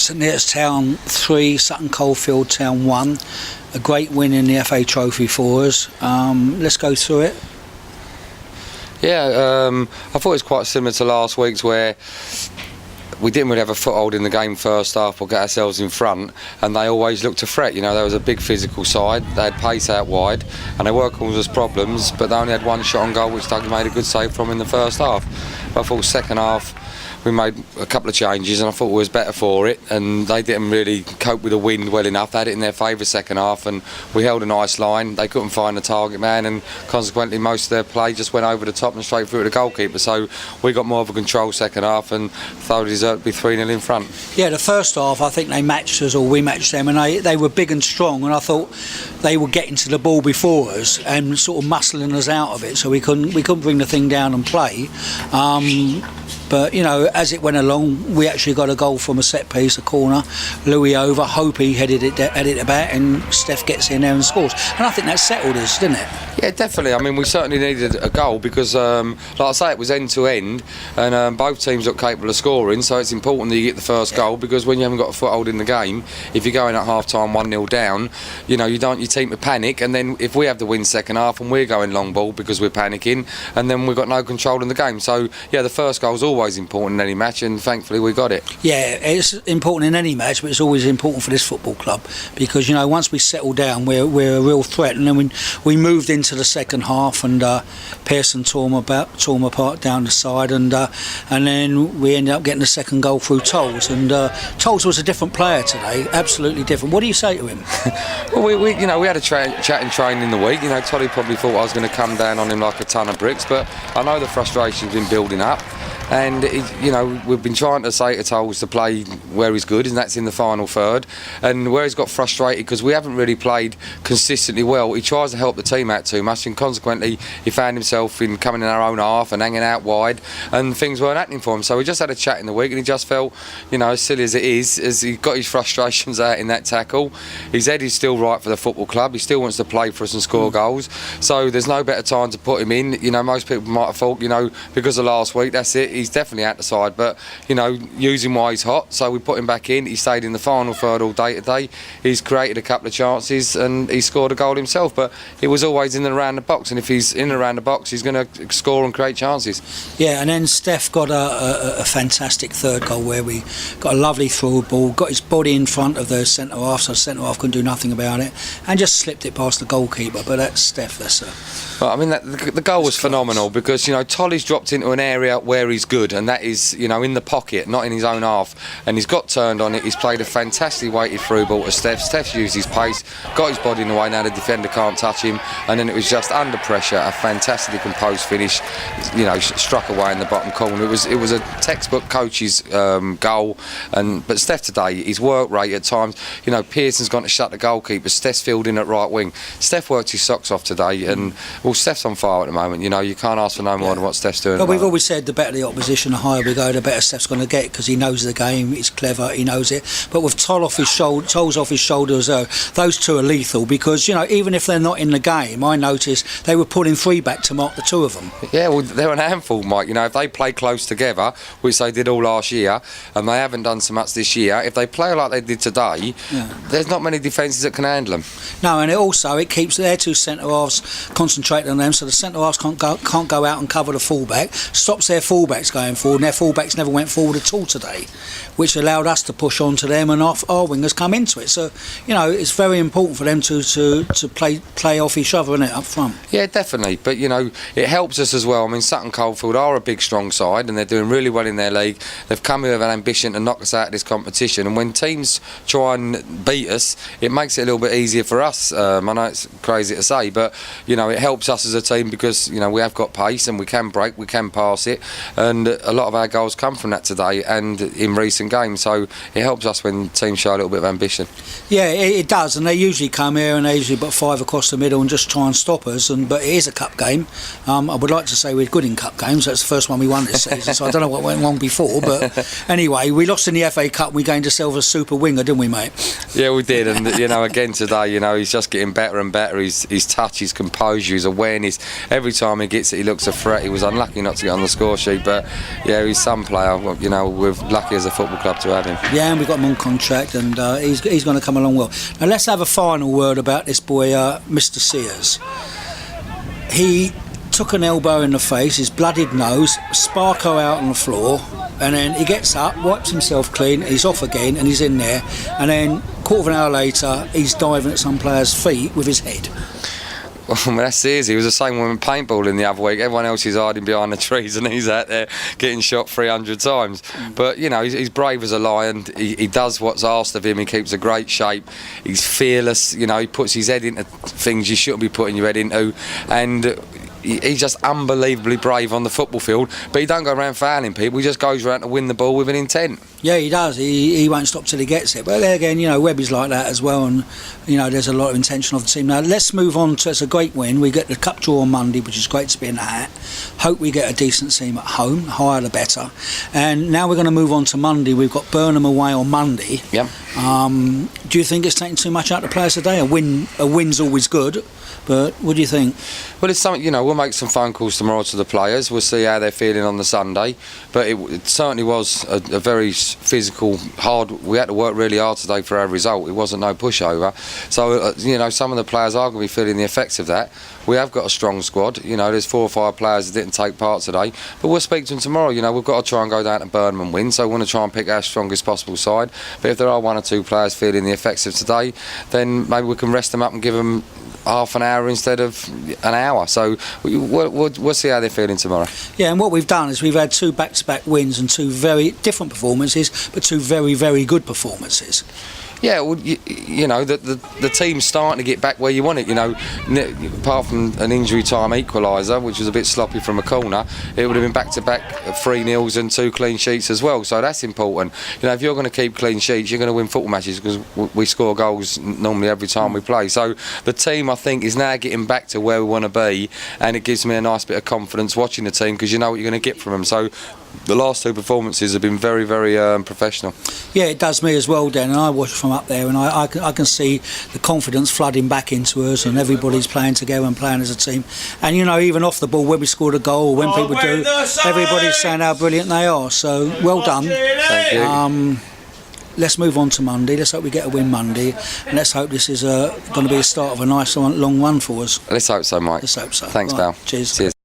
St Neots Town 3, Sutton Coldfield Town 1. A great win in the FA Trophy for us. Let's go through it. Yeah, I thought it was quite similar to last week's, where we didn't really have a foothold in the game first half or get ourselves in front, and they always looked to threat. You know, there was a big physical side, they had pace out wide, and they were causing us problems, but they only had one shot on goal, which Doug made a good save from in the first half. But I thought second half we made a couple of changes, and I thought we was better for it, and they didn't really cope with the wind well enough. They had it in their favour second half, and we held a nice line. They couldn't find the target man, and consequently most of their play just went over the top and straight through to the goalkeeper. So we got more of a control second half, and thought we deserved to be 3-0 in front. Yeah, the first half I think they matched us, or we matched them, and they were big and strong, and I thought they were getting to the ball before us and sort of muscling us out of it, so we couldn't bring the thing down and play. But, you know, as it went along, we actually got a goal from a set piece, a corner. Louis over, Hopey headed it about, and Steph gets in there and scores. And I think that settled us, didn't it? Yeah, definitely. I mean, we certainly needed a goal because, like I say, it was end to end, and both teams look capable of scoring. So it's important that you get the first goal, because when you haven't got a foothold in the game, if you're going at half time 1-0 down, you know, you don't want your team to panic. And then if we have the win second half and we're going long ball because we're panicking, and then we've got no control in the game. So yeah, the first goal is always important in any match, and thankfully we got it. Yeah, it's important in any match, but it's always important for this football club, because, you know, once we settle down, we're a real threat. And then we moved into the second half, and Pearson tore them apart down the side, and then we ended up getting the second goal through Tolls. And Tolls was a different player today, absolutely different. What do you say to him? Well, we had a chat in training in the week. You know, Tolly probably thought I was going to come down on him like a ton of bricks, but I know the frustration's been building up. And you know, we've been trying to say to Tolls to play where he's good, and that's in the final third. And where he's got frustrated because we haven't really played consistently well, he tries to help the team out too much, and consequently he found himself in coming in our own half and hanging out wide, and things weren't happening for him. So we just had a chat in the week, and he just felt, you know, as silly as it is, as he got his frustrations out in that tackle. His head is still right for the football club. He still wants to play for us and score goals. So there's no better time to put him in. You know, most people might have thought, you know, because of last week, that's it. He's definitely out the side, but, you know, use him while he's hot. So we put him back in. He stayed in the final third all day today. He's created a couple of chances, and he scored a goal himself. But it was always in and around the box, and if he's in and around the box, he's going to score and create chances. Yeah, and then Steph got a fantastic third goal, where we got a lovely through ball, got his body in front of the centre half, so the centre half couldn't do nothing about it, and just slipped it past the goalkeeper. But that's Steph, that's Well, I mean, the goal was phenomenal, because, you know, Tolly's dropped into an area where he's good, and that is, you know, in the pocket, not in his own half, and he's got turned on it. He's played a fantastically weighted through ball to Steph. Steph's used his pace, got his body in the way, now the defender can't touch him, and then it was just under pressure, a fantastically composed finish, you know, struck away in the bottom corner. It was a textbook coach's goal, but Steph today, his work rate at times, you know, Pearson's gone to shut the goalkeeper, Steph's filled in at right wing. Steph worked his socks off today, and well, Steph's on fire at the moment. You know, you can't ask for no more than what Steph's doing. But we've always said the better the opposition, the higher we go, the better Steph's going to get, because he knows the game, he's clever, he knows it. But with Tolls off his shoulders, those two are lethal, because, you know, even if they're not in the game, I noticed they were pulling three back to mark the two of them. Yeah, well, they're an handful, Mike. You know, if they play close together, which they did all last year, and they haven't done so much this year, if they play like they did today, there's not many defences that can handle them. No, and it keeps their two centre halves concentrated on them, so the centre halves can't go out and cover the fullback. Stops their fullbacks going forward, and their fullbacks never went forward at all today, which allowed us to push on to them, and our wingers come into it. So, you know, it's very important for them to play off each other, isn't it, up front? Yeah, definitely. But, you know, it helps us as well. I mean, Sutton Coldfield are a big, strong side, and they're doing really well in their league. They've come here with an ambition to knock us out of this competition, and when teams try and beat us, it makes it a little bit easier for us. I know it's crazy to say, but, you know, it helps us as a team, because, you know, we have got pace, and we can break, we can pass it, and a lot of our goals come from that today and in recent games. So it helps us when teams show a little bit of ambition. Yeah, it does, and they usually come here and they usually put five across the middle and just try and stop us. But it is a cup game. I would like to say we're good in cup games. That's the first one we won this season, so I don't know what went wrong before. But anyway, we lost in the FA Cup. We gained ourselves a super winger, didn't we, mate? Yeah, we did. And you know, again today, you know, he's just getting better and better. His touch, his composure, his awareness. Every time he gets it, he looks a threat. He was unlucky not to get on the score sheet, but but yeah, he's some player. You know, we're lucky as a football club to have him. Yeah, and we've got him on contract, and he's going to come along well. Now let's have a final word about this boy, Mr. Sears. He took an elbow in the face, his blooded nose, Sparko out on the floor, and then he gets up, wipes himself clean, he's off again, and he's in there, and then quarter of an hour later he's diving at some player's feet with his head. Well, that's easy. He was the same one with paintballing the other week. Everyone else is hiding behind the trees and he's out there getting shot 300 times. But, you know, he's brave as a lion. He does what's asked of him. He keeps a great shape. He's fearless. You know, he puts his head into things you shouldn't be putting your head into. And he's just unbelievably brave on the football field. But he don't go around fouling people. He just goes around to win the ball with an intent. Yeah, he does. He won't stop till he gets it. But there again, you know, Webby's like that as well, and you know, there's a lot of intention of the team. Now let's move on to, it's a great win. We get the cup draw on Monday, which is great to be in the hat. Hope we get a decent team at home, higher the better. And now we're going to move on to Monday. We've got Burnham away on Monday. Yep. Do you think it's taking too much out of the players today? A win's always good, but what do you think? Well, it's something, you know, we'll make some phone calls tomorrow to the players. We'll see how they're feeling on the Sunday. But it certainly was a very physical, hard. We had to work really hard today for our result. It wasn't no pushover. So, you know, some of the players are going to be feeling the effects of that. We have got a strong squad. You know, there's 4 or 5 players that didn't take part today. But we'll speak to them tomorrow. You know, we've got to try and go down to Burnham and win. So we want to try and pick our strongest possible side. But if there are 1 or 2 players feeling the effects of today, then maybe we can rest them up and give them half an hour instead of an hour. So we'll see how they're feeling tomorrow. Yeah, and what we've done is we've had 2 back-to-back wins and 2 very different performances, but 2 very, very good performances. Yeah, well, you know, the team's starting to get back where you want it. You know, apart from an injury time equaliser, which was a bit sloppy from a corner, it would have been back-to-back 3-0s and 2 clean sheets as well. So that's important. You know, if you're going to keep clean sheets, you're going to win football matches because we score goals normally every time we play. So the team, I think, is now getting back to where we want to be, and it gives me a nice bit of confidence watching the team because you know what you're going to get from them. So the last 2 performances have been very, very professional. Yeah, it does me as well, Dan, and I watch from up there, and I can see the confidence flooding back into us, and everybody's playing together and playing as a team. And you know, even off the ball, when we scored a goal, when people do, everybody's saying how brilliant they are. So well done. Thank you. Let's move on to Monday. Let's hope we get a win Monday, and let's hope this is going to be a start of a nice long run for us. Let's hope so, Mike. Let's hope so. Thanks, pal. Cheers. Cheers.